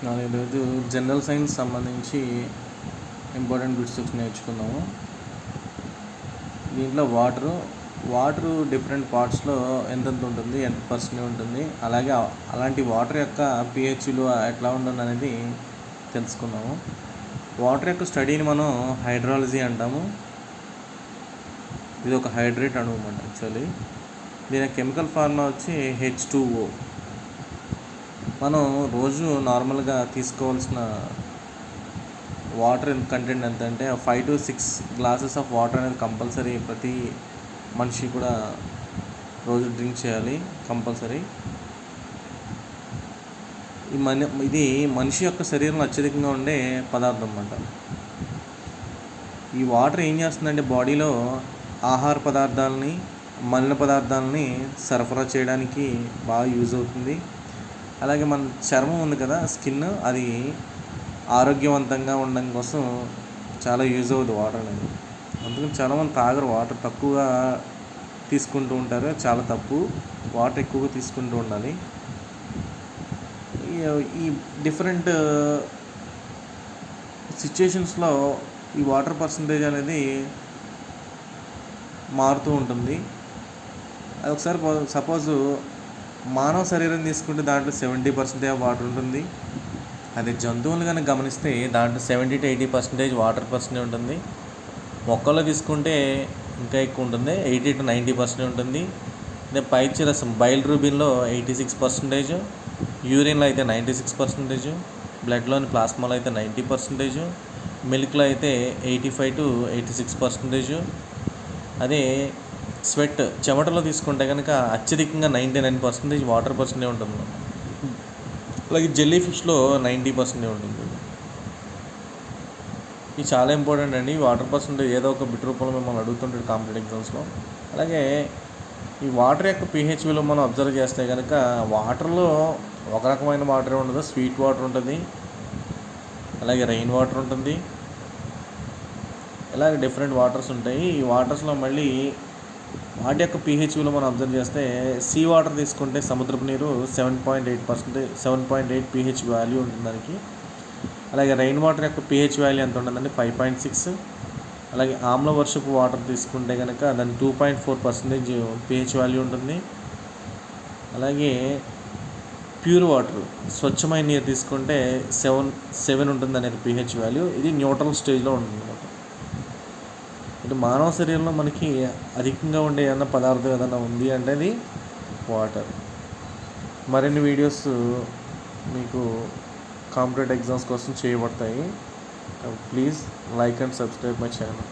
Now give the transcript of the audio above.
మనం ఈరోజు general science సంబంధించి ఇంపార్టెంట్ బిట్స్ నేర్చుకుందాము. దీంట్లో వాటరు డిఫరెంట్ పార్ట్స్లో ఎంతెంత ఉంటుంది, ఎంత పర్సెంట్ ఉంటుంది, అలాగే అలాంటి వాటర్ యొక్క పిహెచ్లు ఎట్లా ఉంటుంది అనేది తెలుసుకుందాము. వాటర్ యొక్క స్టడీని మనం హైడ్రాలజీ అంటాము. ఇది ఒక హైడ్రేట్ అణువు అన్నమాట. యాక్చువల్లీ దీని కెమికల్ ఫార్ములా వచ్చి H2O. మనం రోజు నార్మల్గా తీసుకోవాల్సిన వాటర్ కంటెంట్ ఎంత అంటే 5 to 6 గ్లాసెస్ ఆఫ్ వాటర్ అనేది కంపల్సరీ ప్రతి మనిషి కూడా రోజు డ్రింక్ చేయాలి కంపల్సరీ. ఇది మనిషి యొక్క శరీరంలో అత్యధికంగా ఉండే పదార్థం అన్నమాట. ఈ వాటర్ ఏం చేస్తుందంటే బాడీలో ఆహార పదార్థాలని, మలిన పదార్థాలని సరఫరా చేయడానికి బాగా యూజ్ అవుతుంది. అలాగే మన చర్మం ఉంది కదా, స్కిన్, అది ఆరోగ్యవంతంగా ఉండడం కోసం చాలా యూజ్ అవుతుంది వాటర్ అనేది. అందుకని చాలామంది తాగరు, వాటర్ తక్కువగా తీసుకుంటూ ఉంటారు. చాలా తప్పు, వాటర్ ఎక్కువగా తీసుకుంటూ ఉండాలి. ఈ డిఫరెంట్ సిచ్యుయేషన్స్లో ఈ వాటర్ పర్సంటేజ్ అనేది మారుతూ ఉంటుంది. అది ఒకసారి సపోజు మానవ శరీరం తీసుకుంటే దాంట్లో 70% వాటర్ ఉంటుంది. అదే జంతువులు కనుక గమనిస్తే దాంట్లో 70 to 80% వాటర్ పర్సెంటేజ్ ఉంటుంది. మొక్కల్లో తీసుకుంటే ఇంకా ఎక్కువ ఉంటుంది, 80 to 90% ఉంటుంది. అదే పైత్యరసం బైల్రూబిన్లో 86%, యూరిన్లో అయితే 96%, బ్లడ్లోని ప్లాస్మాలో అయితే 90%, మిల్క్లో అయితే 85 to 86%. అదే స్వెట్ చెమటలో తీసుకుంటే కనుక అత్యధికంగా 99% వాటర్ పర్సెంటేజ్ ఉంటుంది. అలాగే జెల్లీ ఫిష్లో 90% ఉంటుంది. ఇది చాలా ఇంపార్టెంట్ అండి. వాటర్ పర్సెంటేజ్ ఏదో ఒక బిట్ రూపంలో మిమ్మల్ని అడుగుతుంటాడు కాంపిటేటివ్ ఎగ్జామ్స్లో. అలాగే ఈ వాటర్ యొక్క pH విలువ మనం అబ్జర్వ్ చేస్తే కనుక వాటర్లో ఒక రకమైన వాటర్ ఉండదు. స్వీట్ వాటర్ ఉంటుంది, అలాగే రెయిన్ వాటర్ ఉంటుంది, ఇలాగే డిఫరెంట్ వాటర్స్ ఉంటాయి. ఈ వాటర్స్లో మళ్ళీ వాటి యొక్క pH విలువ మనం అబ్జర్వ్ చేస్తే సీ వాటర్ తీసుకుంటే సముద్రపు నీరు 7.8 pH వాల్యూ ఉంటుంది దానికి. అలాగే రెయిన్ వాటర్ యొక్క pH వాల్యూ ఎంత ఉంటుందండి, 5.6. అలాగే ఆమ్ల వర్షపు వాటర్ తీసుకుంటే కనుక దానికి 2.4% pH వాల్యూ ఉంటుంది. అలాగే ప్యూర్ వాటర్ స్వచ్ఛమైన నీరు తీసుకుంటే 7 ఉంటుంది అనేది pH వాల్యూ. ఇది న్యూట్రల్ స్టేజ్లో ఉంటుంది అన్నమాట. ఇటు మానవ శరీరంలో మనకి అధికంగా ఉండే ఏదైనా పదార్థం ఏదైనా ఉంది అంటే అది వాటర్. మరిన్ని వీడియోస్ మీకు కాంపిటేటివ్ ఎగ్జామ్స్ కోసం చేయబడతాయి. Please like and subscribe my channel.